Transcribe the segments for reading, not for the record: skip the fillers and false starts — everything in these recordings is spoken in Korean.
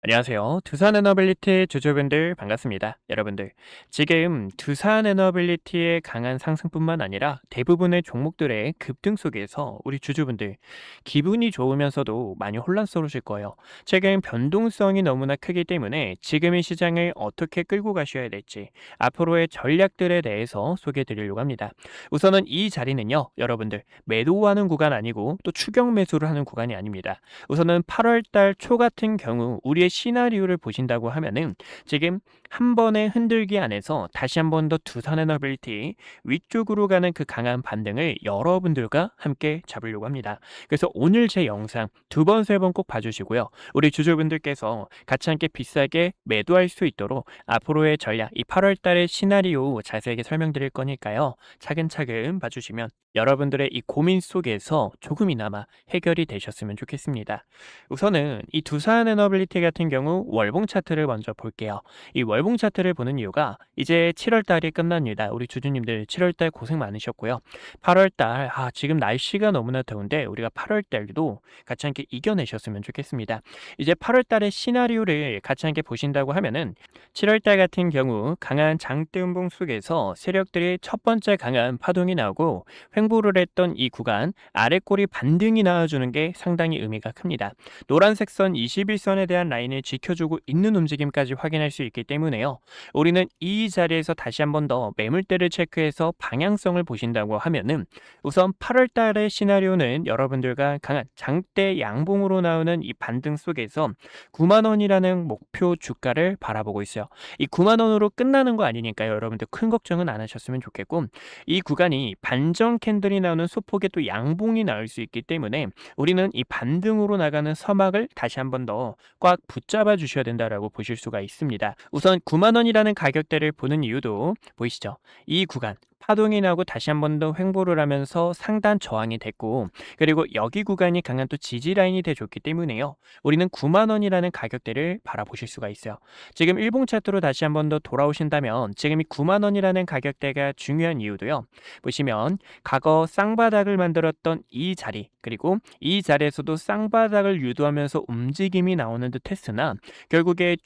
안녕하세요. 두산 에너빌리티 주주분들 반갑습니다. 여러분들, 지금 두산 에너빌리티의 강한 상승뿐만 아니라 대부분의 종목들의 급등 속에서 우리 주주분들 기분이 좋으면서도 많이 혼란스러우실 거예요. 최근 변동성이 너무나 크기 때문에 지금의 시장을 어떻게 끌고 가셔야 될지 앞으로의 전략들에 대해서 소개해 드리려고 합니다. 우선은 이 자리는요, 여러분들 매도하는 구간 아니고 또 추격 매수를 하는 구간이 아닙니다. 우선은 8월 달 초 같은 경우 우리의 시나리오를 보신다고 하면은 지금 한 번의 흔들기 안에서 다시 한 번 더 두산 에너빌리티 위쪽으로 가는 그 강한 반등을 여러분들과 함께 잡으려고 합니다. 그래서 오늘 제 영상 두 번, 세 번 꼭 봐주시고요. 우리 주주분들께서 같이 함께 비싸게 매도할 수 있도록 앞으로의 전략, 이 8월 달의 시나리오 자세하게 설명드릴 거니까요. 차근차근 봐주시면 여러분들의 이 고민 속에서 조금이나마 해결이 되셨으면 좋겠습니다. 우선은 이 두산 에너빌리티 같은 경우 월봉 차트를 먼저 볼게요. 이 월봉 차트를 보는 이유가 이제 7월 달이 끝납니다. 우리 주주님들 7월 달 고생 많으셨고요. 8월 달, 지금 날씨가 너무나 더운데 우리가 8월 달도 같이 함께 이겨내셨으면 좋겠습니다. 이제 8월 달의 시나리오를 같이 함께 보신다고 하면은 7월 달 같은 경우 강한 장대음봉 속에서 세력들이 첫 번째 강한 파동이 나오고 횡보를 했던 이 구간 아래 꼬리 반등이 나와주는 게 상당히 의미가 큽니다. 노란색 선 21선에 대한 라인을 지켜주고 있는 움직임까지 확인할 수 있기 때문에요. 우리는 이 자리에서 다시 한 번 더 매물대를 체크해서 방향성을 보신다고 하면은 우선 8월 달의 시나리오는 여러분들과 강한 장대 양봉으로 나오는 이 반등 속에서 9만 원이라는 목표 주가를 바라보고 있어요. 이 9만 원으로 끝나는 거 아니니까요. 여러분들 큰 걱정은 안 하셨으면 좋겠고 이 구간이 반전 캔들이 나오는 소폭의 또 양봉이 나올 수 있기 때문에 우리는 이 반등으로 나가는 서막을 다시 한 번 더 꽉 붙잡아 주셔야 된다라고 보실 수가 있습니다. 우선 9만 원이라는 가격대를 보는 이유도 보이시죠? 이 구간 파동이 나고 다시 한 번 더 횡보를 하면서 상단 저항이 됐고 그리고 여기 구간이 강한 또 지지 라인이 돼줬기 때문에요. 우리는 9만 원이라는 가격대를 바라보실 수가 있어요. 지금 일봉 차트로 다시 한 번 더 돌아오신다면 지금 이 9만 원이라는 가격대가 중요한 이유도요. 보시면 과거 쌍바닥을 만들었던 이 자리 그리고 이 자리에서도 쌍바닥을 유도하면서 움직임이 나오는 듯 했으나 결국에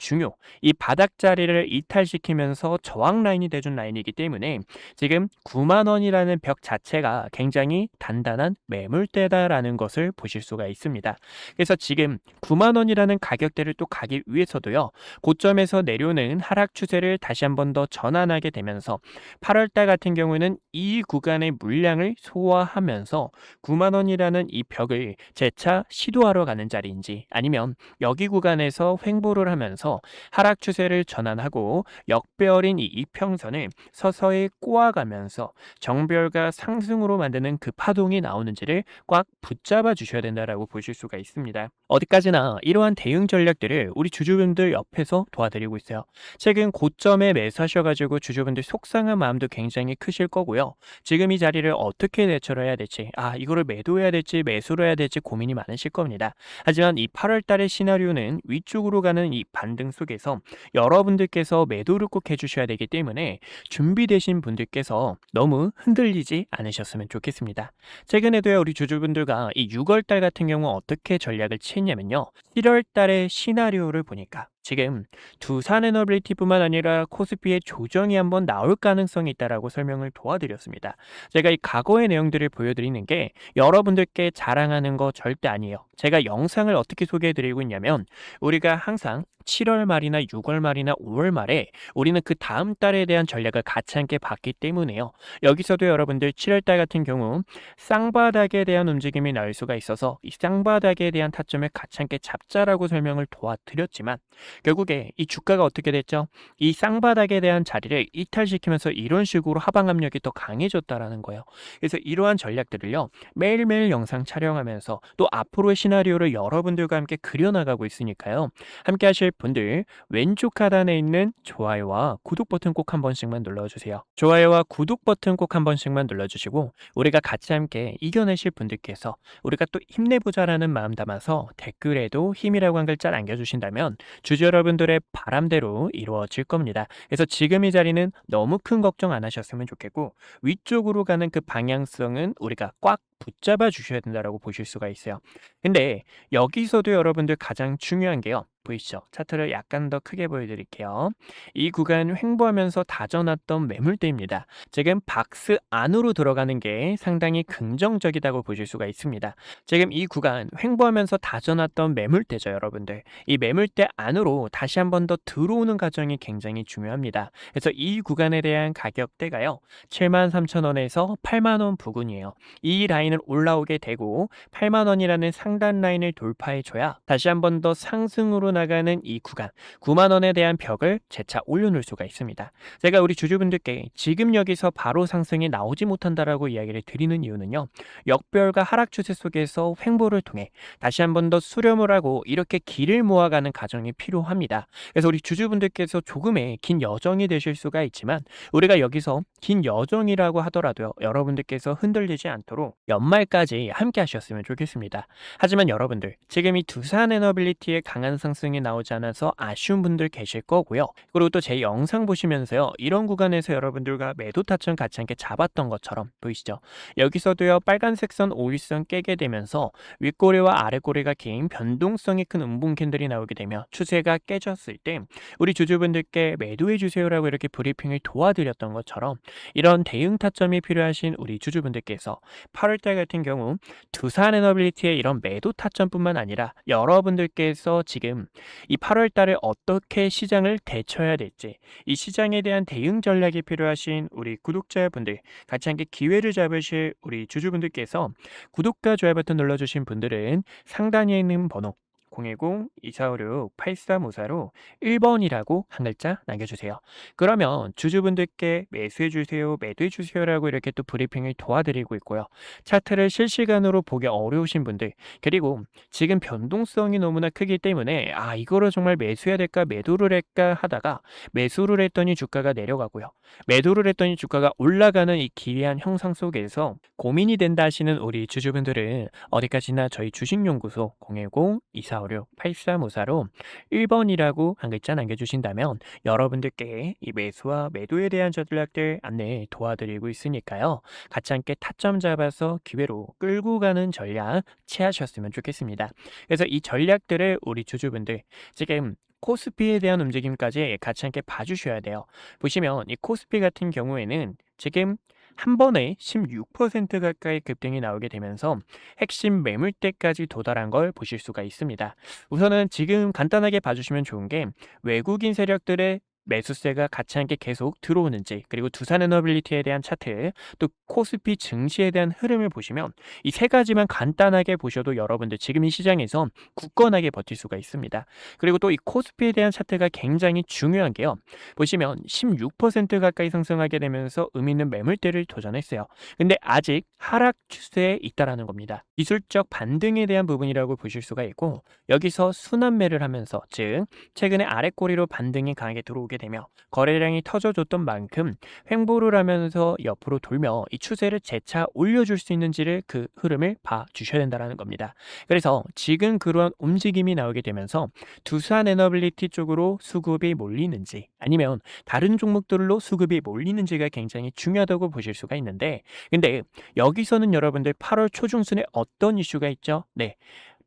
이 바닥 자리를 이탈시키면서 저항 라인이 돼준 라인이기 때문에 지금 9만 원이라는 벽 자체가 굉장히 단단한 매물대다라는 것을 보실 수가 있습니다. 그래서 지금 9만 원이라는 가격대를 또 가기 위해서도요. 고점에서 내려오는 하락 추세를 다시 한 번 더 전환하게 되면서 8월 달 같은 경우는 이 구간의 물량을 소화하면서 9만 원이라는 이 벽을 재차 시도하러 가는 자리인지 아니면 여기 구간에서 횡보를 하면서 하락 추세를 전환하고 역배열인 이 이평선을 서서히 꼬아가면서 정배열과 상승으로 만드는 그 파동이 나오는지를 꽉 붙잡아 주셔야 된다라고 보실 수가 있습니다. 어디까지나 이러한 대응 전략들을 우리 주주분들 옆에서 도와드리고 있어요. 최근 고점에 매수하셔가지고 주주분들 속상한 마음도 굉장히 크실 거고요. 지금 이 자리를 어떻게 대처를 해야 될지, 이거를 매도해야 될지 매수를 해야 될지 고민이 많으실 겁니다. 하지만 이 8월 달의 시나리오는 위쪽으로 가는 이 반등 속에서 여러분들께서 매도를 꼭 해주셔야 되기 때문에 준비되신 분들께서 너무 흔들리지 않으셨으면 좋겠습니다. 최근에도요, 우리 주주분들과 이 6월 달 같은 경우 어떻게 전략을 취했냐면요. 7월 달의 시나리오를 보니까 지금 두산 에너빌리티뿐만 아니라 코스피의 조정이 한번 나올 가능성이 있다라고 설명을 도와드렸습니다. 제가 이 과거의 내용들을 보여드리는 게 여러분들께 자랑하는 거 절대 아니에요. 제가 영상을 어떻게 소개해드리고 있냐면 우리가 항상 7월 말이나 6월 말이나 5월 말에 우리는 그 다음 달에 대한 전략을 같이 함께 봤기 때문에요. 여기서도 여러분들 7월 달 같은 경우 쌍바닥에 대한 움직임이 나올 수가 있어서 이 쌍바닥에 대한 타점을 같이 함께 잡자라고 설명을 도와드렸지만 결국에 이 주가가 어떻게 됐죠? 이 쌍바닥에 대한 자리를 이탈시키면서 이런 식으로 하방 압력이 더 강해졌다라는 거예요. 그래서 이러한 전략들을요. 매일매일 영상 촬영하면서 또 앞으로의 시나리오를 여러분들과 함께 그려나가고 있으니까요. 함께 하실 분들 왼쪽 하단에 있는 좋아요와 구독 버튼 꼭 한 번씩만 눌러주세요. 좋아요와 구독 버튼 꼭 한 번씩만 눌러주시고 우리가 같이 함께 이겨내실 분들께서 우리가 또 힘내보자라는 마음 담아서 댓글에도 힘이라고 한 글자 남겨주신다면 주주 여러분들의 바람대로 이루어질 겁니다. 그래서 지금 이 자리는 너무 큰 걱정 안 하셨으면 좋겠고 위쪽으로 가는 그 방향성은 우리가 꽉 붙잡아 주셔야 된다라고 보실 수가 있어요. 근데 여기서도 여러분들 가장 중요한 게요. 보이시죠? 차트를 약간 더 크게 보여드릴게요. 이 구간 횡보하면서 다져놨던 매물대입니다. 지금 박스 안으로 들어가는 게 상당히 긍정적이라고 보실 수가 있습니다. 지금 이 구간 횡보하면서 다져놨던 매물대죠, 여러분들. 이 매물대 안으로 다시 한 번 더 들어오는 과정이 굉장히 중요합니다. 그래서 이 구간에 대한 가격대가요. 73,000원에서 80,000원 부근이에요. 이 라인을 올라오게 되고 80,000원이라는 상단 라인을 돌파해줘야 다시 한 번 더 상승으로 나가는 이 구간 90,000원에 대한 벽을 재차 올려놓을 수가 있습니다. 제가 우리 주주분들께 지금 여기서 바로 상승이 나오지 못한다라고 이야기를 드리는 이유는요. 역별과 하락 추세 속에서 횡보를 통해 다시 한 번 더 수렴을 하고 이렇게 길을 모아가는 과정이 필요합니다. 그래서 우리 주주분들께서 조금의 긴 여정이 되실 수가 있지만 우리가 여기서 긴 여정이라고 하더라도요. 여러분들께서 흔들리지 않도록 연말까지 함께 하셨으면 좋겠습니다. 하지만 여러분들 지금 이 두산에너빌리티의 강한 상승이 나오지 않아서 아쉬운 분들 계실 거고요. 그리고 또 제 영상 보시면서요. 이런 구간에서 여러분들과 매도 타점 같이 함께 잡았던 것처럼 보이시죠? 여기서도요. 빨간색 선 5일선 깨게 되면서 윗꼬리와 아랫꼬리가 긴 변동성이 큰 음봉 캔들이 나오게 되며 추세가 깨졌을 때 우리 주주분들께 매도해 주세요라고 이렇게 브리핑을 도와드렸던 것처럼 이런 대응 타점이 필요하신 우리 주주분들께서 8월달 같은 경우 두산에너빌리티의 이런 매도 타점뿐만 아니라 여러분들께서 지금 이 8월달에 어떻게 시장을 대처해야 될지 이 시장에 대한 대응 전략이 필요하신 우리 구독자분들 같이 함께 기회를 잡으실 우리 주주분들께서 구독과 좋아요 버튼 눌러주신 분들은 상단에 있는 번호 010-2456-8354로 1번이라고 한 글자 남겨주세요. 그러면 주주분들께 매수해주세요, 매도해주세요라고 이렇게 또 브리핑을 도와드리고 있고요. 차트를 실시간으로 보기 어려우신 분들, 그리고 지금 변동성이 너무나 크기 때문에 이거를 정말 매수해야 될까, 매도를 할까 하다가 매수를 했더니 주가가 내려가고요. 매도를 했더니 주가가 올라가는 이 기이한 형상 속에서 고민이 된다 하시는 우리 주주분들은 어디까지나 저희 주식연구소 010-2456-8354로 1번이라고 한 글자 남겨주신다면 여러분들께 이 매수와 매도에 대한 전략들 안내 도와드리고 있으니까요. 같이 함께 타점 잡아서 기회로 끌고 가는 전략 취하셨으면 좋겠습니다. 그래서 이 전략들을 우리 주주분들 지금 코스피에 대한 움직임까지 같이 함께 봐주셔야 돼요. 보시면 이 코스피 같은 경우에는 지금 한 번에 16% 가까이 급등이 나오게 되면서 핵심 매물대까지 도달한 걸 보실 수가 있습니다. 우선은 지금 간단하게 봐주시면 좋은 게 외국인 세력들의 매수세가 같이 함께 계속 들어오는지, 그리고 두산에너빌리티에 대한 차트, 또 코스피 증시에 대한 흐름을 보시면 이 세 가지만 간단하게 보셔도 여러분들 지금 이 시장에서 굳건하게 버틸 수가 있습니다. 그리고 또 이 코스피에 대한 차트가 굉장히 중요한 게요. 보시면 16% 가까이 상승하게 되면서 의미 있는 매물대를 도전했어요. 근데 아직 하락 추세에 있다라는 겁니다. 기술적 반등에 대한 부분이라고 보실 수가 있고, 여기서 순환매를 하면서, 즉 최근에 아랫꼬리로 반등이 강하게 들어오게 되며 거래량이 터져줬던 만큼 횡보를 하면서 옆으로 돌며 이 추세를 재차 올려줄 수 있는지를 그 흐름을 봐주셔야 된다는 겁니다. 그래서 지금 그러한 움직임이 나오게 되면서 두산에너빌리티 쪽으로 수급이 몰리는지 아니면 다른 종목들로 수급이 몰리는지가 굉장히 중요하다고 보실 수가 있는데, 근데 여기서는 여러분들 8월 초중순에 어떤 이슈가 있죠? 네,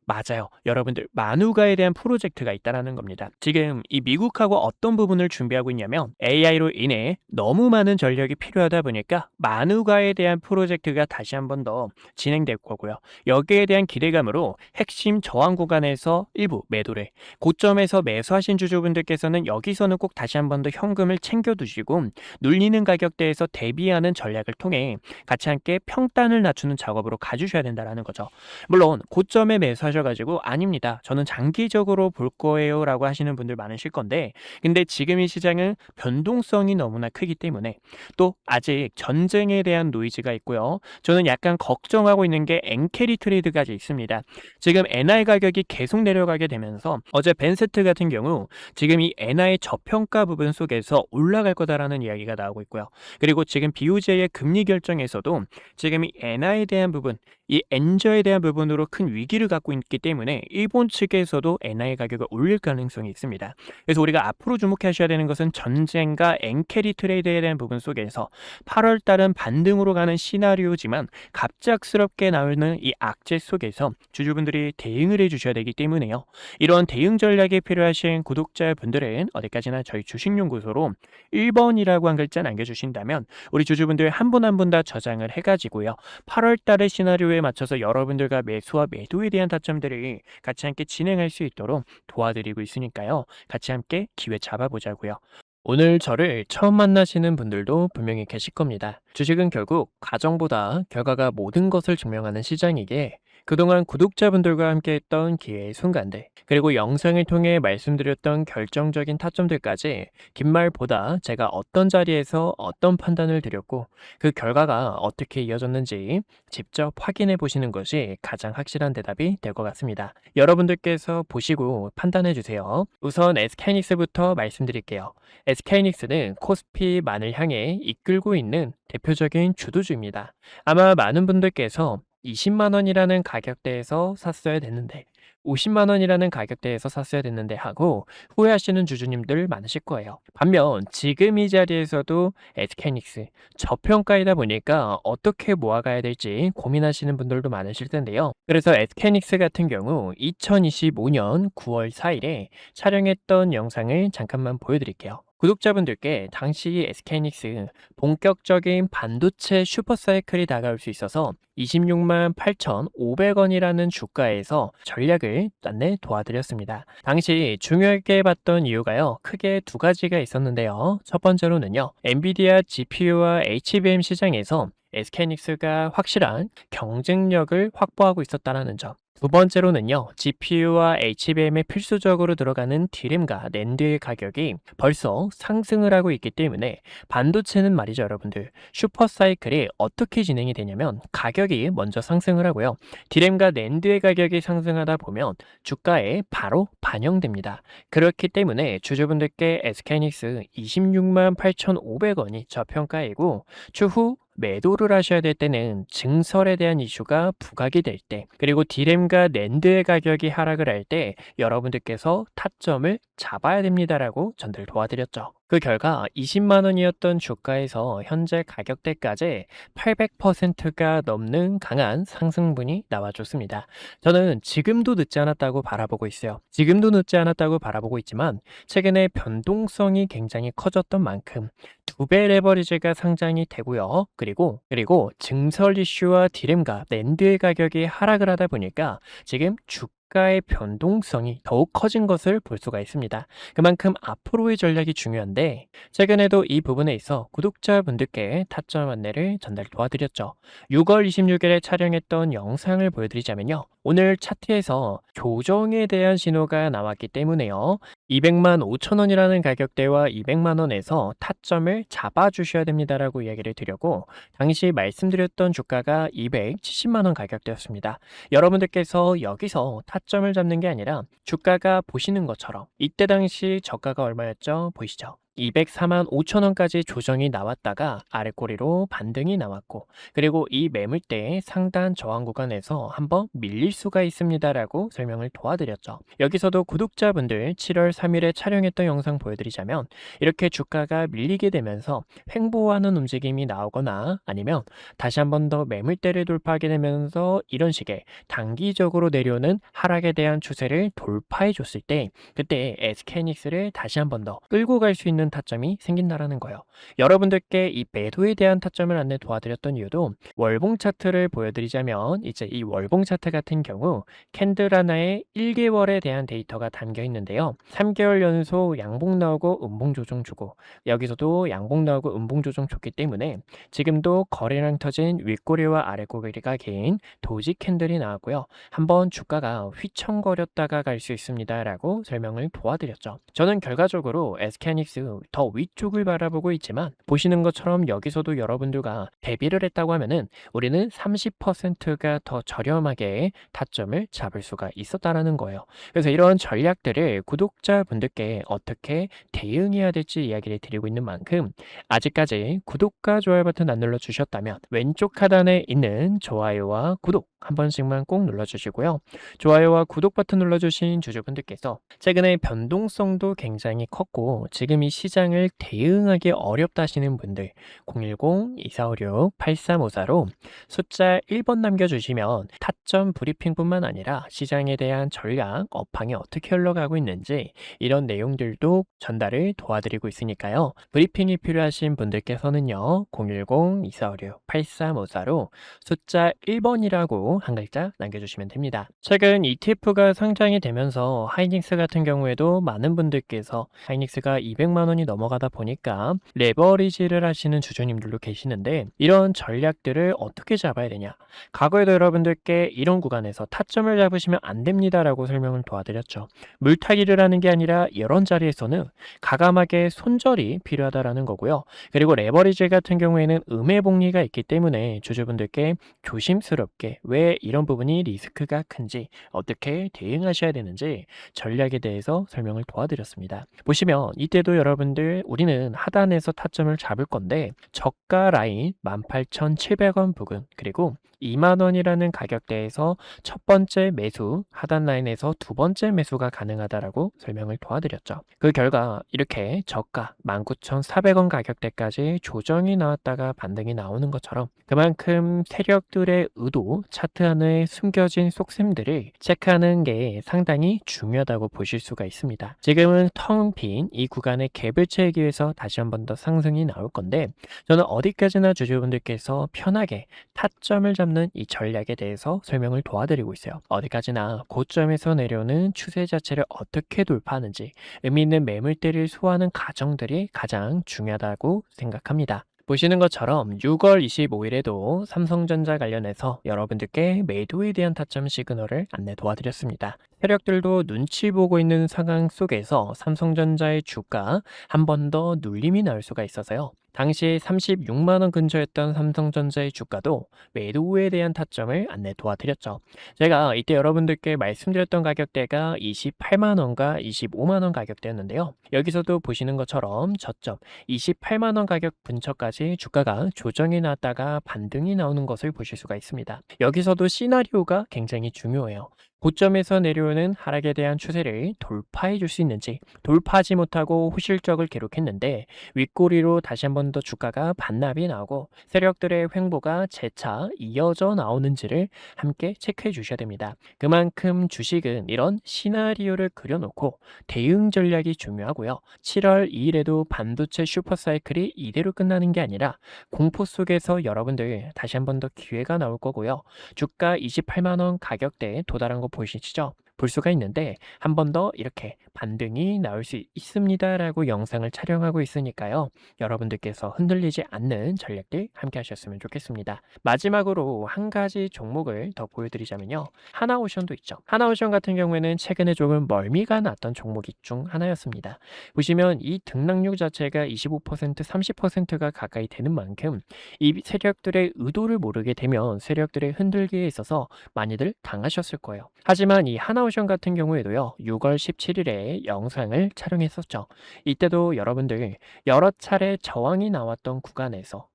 맞아요. 여러분들 마누가에 대한 프로젝트가 있다는 겁니다. 지금 이 미국하고 어떤 부분을 준비하고 있냐면 AI로 인해 너무 많은 전력이 필요하다 보니까 마누가에 대한 프로젝트가 다시 한 번 더 진행될 거고요. 여기에 대한 기대감으로 핵심 저항 구간에서 일부 매도를, 고점에서 매수하신 주주분들께서는 여기서는 꼭 다시 한 번 더 현금을 챙겨두시고 눌리는 가격대에서 대비하는 전략을 통해 같이 함께 평단을 낮추는 작업으로 가주셔야 된다는 거죠. 물론 고점에 매수하셔가지고 아닙니다, 저는 장기적으로 볼 거예요 라고 하시는 분들 많으실 건데, 근데 지금 이 시장은 변동성이 너무나 크기 때문에 또 아직 전쟁에 대한 노이즈가 있고요. 저는 약간 걱정하고 있는 게 엔캐리 트레이드까지 있습니다. 지금 엔화의 가격이 계속 내려가게 되면서 어제 벤세트 같은 경우 지금 이 엔화의 저평가 부분 속에서 올라갈 거다라는 이야기가 나오고 있고요. 그리고 지금 BOJ의 금리 결정에서도 지금 이 엔화에 대한 부분, 이 엔저에 대한 부분으로 큰 위기를 갖고 있는 있기 때문에 일본 측에서도 엔화의 가격을 올릴 가능성이 있습니다. 그래서 우리가 앞으로 주목하셔야 되는 것은 전쟁과 엔캐리 트레이드에 대한 부분 속에서 8월 달은 반등으로 가는 시나리오지만 갑작스럽게 나오는 이 악재 속에서 주주분들이 대응을 해주셔야 되기 때문에요. 이런 대응 전략이 필요하신 구독자분들은 어디까지나 저희 주식연구소로 1번이라고 한 글자 남겨주신다면 우리 주주분들 한 분 한 분 다 저장을 해가지고요. 8월 달의 시나리오에 맞춰서 여러분들과 매수와 매도에 대한 타점들을 같이 함께 진행할 수 있도록 도와드리고 있으니까요. 같이 함께 기회 잡아보자고요. 오늘 저를 처음 만나시는 분들도 분명히 계실 겁니다. 주식은 결국 과정보다 결과가 모든 것을 증명하는 시장이기에 그동안 구독자분들과 함께했던 기회의 순간들, 그리고 영상을 통해 말씀드렸던 결정적인 타점들까지 긴 말보다 제가 어떤 자리에서 어떤 판단을 드렸고 그 결과가 어떻게 이어졌는지 직접 확인해 보시는 것이 가장 확실한 대답이 될 것 같습니다. 여러분들께서 보시고 판단해 주세요. 우선 SK하이닉스부터 말씀드릴게요. SK하이닉스는 코스피만을 향해 이끌고 있는 대표적인 주도주입니다. 아마 많은 분들께서 20만 원이라는 가격대에서 샀어야 됐는데 50만 원이라는 가격대에서 샀어야 됐는데 하고 후회하시는 주주님들 많으실 거예요. 반면 지금 이 자리에서도 SK하이닉스 저평가이다 보니까 어떻게 모아가야 될지 고민하시는 분들도 많으실 텐데요. 그래서 SK하이닉스 같은 경우 2025년 9월 4일에 촬영했던 영상을 잠깐만 보여드릴게요. 구독자분들께 당시 SK하이닉스 본격적인 반도체 슈퍼사이클이 다가올 수 있어서 26만 8,500원이라는 주가에서 전략을 안내 도와드렸습니다. 당시 중요하게 봤던 이유가요. 크게 두 가지가 있었는데요. 첫 번째로는요. 엔비디아 GPU와 HBM 시장에서 SK하이닉스가 확실한 경쟁력을 확보하고 있었다는 점. 두 번째로는요, GPU와 HBM에 필수적으로 들어가는 D램과 낸드의 가격이 벌써 상승을 하고 있기 때문에 반도체는 말이죠, 여러분들. 슈퍼사이클이 어떻게 진행이 되냐면 가격이 먼저 상승을 하고요. D램과 낸드의 가격이 상승하다 보면 주가에 바로 반영됩니다. 그렇기 때문에 주주분들께 SK하이닉스 26만 8,500원이 저평가이고 추후 매도를 하셔야 될 때는 증설에 대한 이슈가 부각이 될 때, 그리고 D램과 낸드의 가격이 하락을 할 때 여러분들께서 타점을 잡아야 됩니다라고 전달 도와드렸죠. 그 결과 20만 원이었던 주가에서 현재 가격대까지 800%가 넘는 강한 상승분이 나와줬습니다. 저는 지금도 늦지 않았다고 바라보고 있어요. 지금도 늦지 않았다고 바라보고 있지만 최근에 변동성이 굉장히 커졌던 만큼 2배 레버리지가 상장이 되고요. 그리고 증설 이슈와 D램과 낸드의 가격이 하락을 하다 보니까 지금 주가의 변동성이 더욱 커진 것을 볼 수가 있습니다. 그만큼 앞으로의 전략이 중요한데 최근에도 이 부분에 있어 구독자분들께 타점 안내를 전달 도와드렸죠. 6월 26일에 촬영했던 영상을 보여드리자면요. 오늘 차트에서 조정에 대한 신호가 나왔기 때문에요. 200만 5천 원이라는 가격대와 200만 원에서 타점을 잡아주셔야 됩니다라고 이야기를 드렸고 당시 말씀드렸던 주가가 270만 원 가격대였습니다. 여러분들께서 여기서 타점을 잡는 게 아니라 주가가 보시는 것처럼 이때 당시 저가가 얼마였죠? 보이시죠? 204만 5천 원까지 조정이 나왔다가 아래꼬리로 반등이 나왔고 그리고 이 매물대의 상단 저항 구간에서 한번 밀릴 수가 있습니다라고 설명을 도와드렸죠. 여기서도 구독자분들 7월 3일에 촬영했던 영상 보여드리자면 이렇게 주가가 밀리게 되면서 횡보하는 움직임이 나오거나 아니면 다시 한번 더 매물대를 돌파하게 되면서 이런 식의 단기적으로 내려오는 하락에 대한 추세를 돌파해 줬을 때 그때 SK하이닉스를 다시 한번 더 끌고 갈 수 있는 타점이 생긴다라는 거예요. 여러분들께 이 매도에 대한 타점을 안내 도와드렸던 이유도 월봉 차트를 보여드리자면 이제 이 월봉 차트 같은 경우 캔들 하나에 1개월에 대한 데이터가 담겨 있는데요. 3개월 연속 양봉 나오고 음봉 조정 주고 여기서도 양봉 나오고 음봉 조정 줬기 때문에 지금도 거래량 터진 윗꼬리와 아래꼬리가 긴 도지 캔들이 나왔고요. 한번 주가가 휘청거렸다가 갈 수 있습니다라고 설명을 도와드렸죠. 저는 결과적으로 SK하이닉스 더 위쪽을 바라보고 있지만 보시는 것처럼 여기서도 여러분들과 대비를 했다고 하면은 우리는 30%가 더 저렴하게 타점을 잡을 수가 있었다라는 거예요. 그래서 이런 전략들을 구독자분들께 어떻게 대응해야 될지 이야기를 드리고 있는 만큼 아직까지 구독과 좋아요 버튼 안 눌러주셨다면 왼쪽 하단에 있는 좋아요와 구독 한 번씩만 꼭 눌러주시고요. 좋아요와 구독 버튼 눌러주신 주주분들께서 최근에 변동성도 굉장히 컸고 지금 이 시장을 대응하기 어렵다 하시는 분들 010-2456-8354로 숫자 1번 남겨주시면 타점 브리핑뿐만 아니라 시장에 대한 전략, 업황이 어떻게 흘러가고 있는지 이런 내용들도 전달을 도와드리고 있으니까요. 브리핑이 필요하신 분들께서는요. 010-2456-8354로 숫자 1번이라고 한 글자 남겨주시면 됩니다. 최근 ETF가 상장이 되면서 하이닉스 같은 경우에도 많은 분들께서 하이닉스가 200만 원이 넘어가다 보니까 레버리지를 하시는 주주님들도 계시는데 이런 전략들을 어떻게 잡아야 되냐. 과거에도 여러분들께 이런 구간에서 타점을 잡으시면 안 됩니다라고 설명을 도와드렸죠. 물타기를 하는 게 아니라 이런 자리에서는 가감하게 손절이 필요하다라는 거고요. 그리고 레버리지 같은 경우에는 음해복리가 있기 때문에 주주분들께 조심스럽게 왜 이런 부분이 리스크가 큰지 어떻게 대응하셔야 되는지 전략에 대해서 설명을 도와드렸습니다. 보시면 이때도 여러분들 우리는 하단에서 타점을 잡을 건데 저가 라인 18,700원 부근 그리고 2만 원이라는 가격대에서 첫 번째 매수, 하단 라인에서 두 번째 매수가 가능하다라고 설명을 도와드렸죠. 그 결과 이렇게 저가 19,400원 가격대까지 조정이 나왔다가 반등이 나오는 것처럼 그만큼 세력들의 의도, 차트 안에 숨겨진 속셈들을 체크하는 게 상당히 중요하다고 보실 수가 있습니다. 지금은 텅 빈 이 구간의 갭을 채우기 위해서 다시 한 번 더 상승이 나올 건데 저는 어디까지나 주주분들께서 편하게 타점을 잡는 이 전략에 대해서 설명을 도와드리고 있어요. 어디까지나 고점에서 내려오는 추세 자체를 어떻게 돌파하는지 의미 있는 매물대를 소화하는 과정들이 가장 중요하다고 생각합니다. 보시는 것처럼 6월 25일에도 삼성전자 관련해서 여러분들께 매도에 대한 타점 시그널을 안내 도와드렸습니다. 세력들도 눈치 보고 있는 상황 속에서 삼성전자의 주가 한 번 더 눌림이 나올 수가 있어서요. 당시 36만 원 근처였던 삼성전자의 주가도 매도에 대한 타점을 안내 도와드렸죠. 제가 이때 여러분들께 말씀드렸던 가격대가 28만 원과 25만 원 가격대였는데요. 여기서도 보시는 것처럼 저점 28만 원 가격 근처까지 주가가 조정이 나왔다가 반등이 나오는 것을 보실 수가 있습니다. 여기서도 시나리오가 굉장히 중요해요. 고점에서 내려오는 하락에 대한 추세를 돌파해 줄 수 있는지 돌파하지 못하고 호실적을 기록했는데 윗꼬리로 다시 한 번 더 주가가 반납이 나오고 세력들의 횡보가 재차 이어져 나오는지를 함께 체크해 주셔야 됩니다. 그만큼 주식은 이런 시나리오를 그려놓고 대응 전략이 중요하고요. 7월 2일에도 반도체 슈퍼사이클이 이대로 끝나는 게 아니라 공포 속에서 여러분들 다시 한 번 더 기회가 나올 거고요. 주가 28만 원 가격대에 도달한 거 보이시죠? 볼 수가 있는데 한 번 더 이렇게 반등이 나올 수 있습니다라고 영상을 촬영하고 있으니까요. 여러분들께서 흔들리지 않는 전략들 함께 하셨으면 좋겠습니다. 마지막으로 한 가지 종목을 더 보여드리자면요. 하나오션도 있죠. 하나오션 같은 경우에는 최근에 조금 멀미가 났던 종목이 중 하나였습니다. 보시면 이 등락률 자체가 25%, 30%가 가까이 되는 만큼 이 세력들의 의도를 모르게 되면 세력들의 흔들기에 있어서 많이들 당하셨을 거예요. 하지만 이 하나오션 같은 경우에도요. 6월 17일에 영상을 촬영했었죠. 이때도 여러분들 여러 차례 저항이 나왔던 구간에서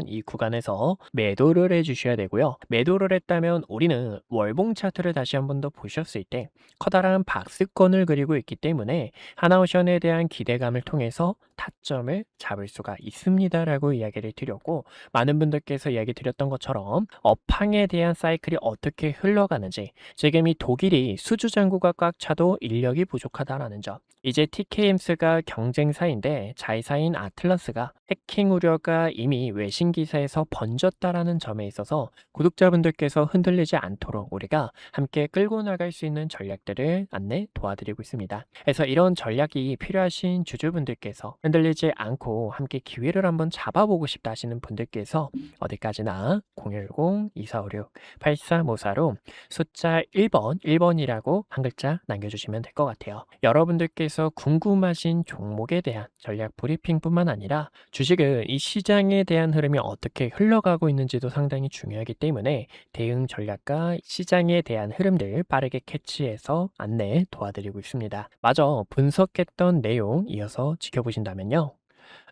이 구간에서 매도를 해주셔야 되고요. 매도를 했다면 우리는 월봉 차트를 다시 한 번 더 보셨을 때 커다란 박스권을 그리고 있기 때문에 하나오션에 대한 기대감을 통해서 타점을 잡을 수가 있습니다라고 이야기를 드렸고 많은 분들께서 이야기 드렸던 것처럼 업황에 대한 사이클이 어떻게 흘러가는지 지금 이 독일이 수주 잔고가 꽉 차도 인력이 부족하다라는 점 이제 TKMS가 경쟁사인데 자회사인 아틀라스가 해킹 우려가 이미 외신 기사에서 번졌다라는 점에 있어서 구독자분들께서 흔들리지 않도록 우리가 함께 끌고 나갈 수 있는 전략들을 안내 도와드리고 있습니다. 그래서 이런 전략이 필요하신 주주분들께서 흔들리지 않고 함께 기회를 한번 잡아보고 싶다 하시는 분들께서 어디까지나 010-2456-8354로 숫자 1번이라고 한 글자 남겨주시면 될 것 같아요. 여러분들께서 주주분들께서 궁금하신 종목에 대한 전략 브리핑뿐만 아니라 주식은 이 시장에 대한 흐름이 어떻게 흘러가고 있는지도 상당히 중요하기 때문에 대응 전략과 시장에 대한 흐름들 빠르게 캐치해서 안내 도와드리고 있습니다. 마저 분석했던 내용 이어서 지켜보신다면요.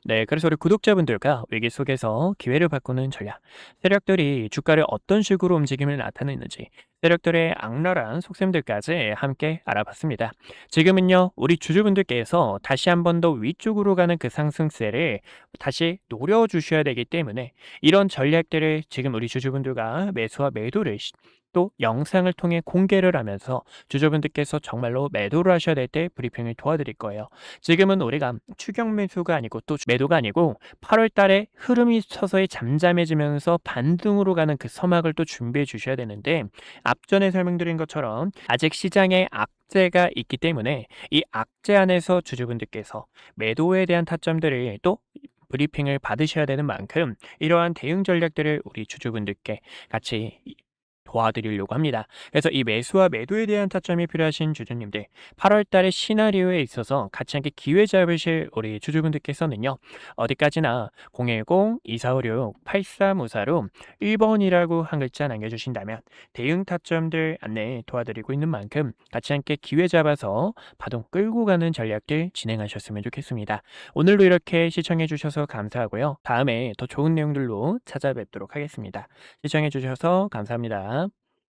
네, 그래서 우리 구독자분들과 위기 속에서 기회를 바꾸는 전략, 세력들이 주가를 어떤 식으로 움직임을 나타내는지, 세력들의 악랄한 속셈들까지 함께 알아봤습니다. 지금은요, 우리 주주분들께서 다시 한 번 더 위쪽으로 가는 그 상승세를 다시 노려주셔야 되기 때문에 이런 전략들을 지금 우리 주주분들과 매수와 매도를 또 영상을 통해 공개를 하면서 주주분들께서 정말로 매도를 하셔야 될 때 브리핑을 도와드릴 거예요. 지금은 우리가 추격 매수가 아니고 또 매도가 아니고 8월 달에 흐름이 서서히 잠잠해지면서 반등으로 가는 그 서막을 또 준비해 주셔야 되는데 앞전에 설명드린 것처럼 아직 시장에 악재가 있기 때문에 이 악재 안에서 주주분들께서 매도에 대한 타점들을 또 브리핑을 받으셔야 되는 만큼 이러한 대응 전략들을 우리 주주분들께 같이 도와드리려고 합니다. 그래서 이 매수와 매도에 대한 타점이 필요하신 주주님들 8월 달의 시나리오에 있어서 같이 함께 기회 잡으실 우리 주주분들께서는요. 어디까지나 010-2456-8354로 1번이라고 한 글자 남겨주신다면 대응 타점들 안내 도와드리고 있는 만큼 같이 함께 기회 잡아서 바동 끌고 가는 전략들 진행하셨으면 좋겠습니다. 오늘도 이렇게 시청해 주셔서 감사하고요. 다음에 더 좋은 내용들로 찾아뵙도록 하겠습니다. 시청해 주셔서 감사합니다.